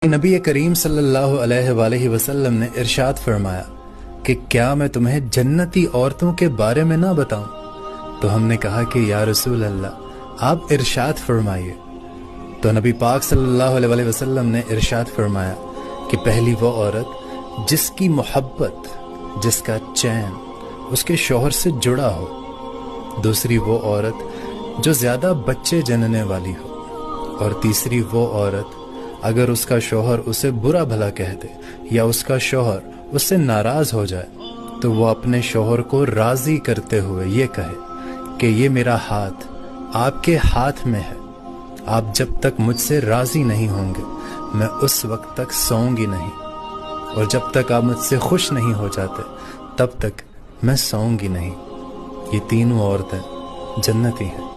नबी करीम सल्लल्लाहु अलैहि वसल्लम ने इरशाद फरमाया कि क्या मैं तुम्हें जन्नती औरतों के बारे में ना बताऊं? तो हमने कहा कि या रसूल अल्लाह, आप इरशाद फरमाइए। तो नबी पाक सल्लल्लाहु अलैहि वसल्लम ने इरशाद फरमाया कि पहली वो औरत जिसकी मोहब्बत, जिसका चैन उसके शौहर से जुड़ा हो। दूसरी वो औरत जो ज़्यादा बच्चे जनने वाली हो। और तीसरी वो औरत अगर उसका शौहर उसे बुरा भला कह दे या उसका शौहर उससे नाराज हो जाए तो वो अपने शौहर को राजी करते हुए ये कहे कि ये मेरा हाथ आपके हाथ में है, आप जब तक मुझसे राजी नहीं होंगे मैं उस वक्त तक सोऊंगी नहीं, और जब तक आप मुझसे खुश नहीं हो जाते तब तक मैं सोऊंगी नहीं। ये तीनों औरतें जन्नती हैं।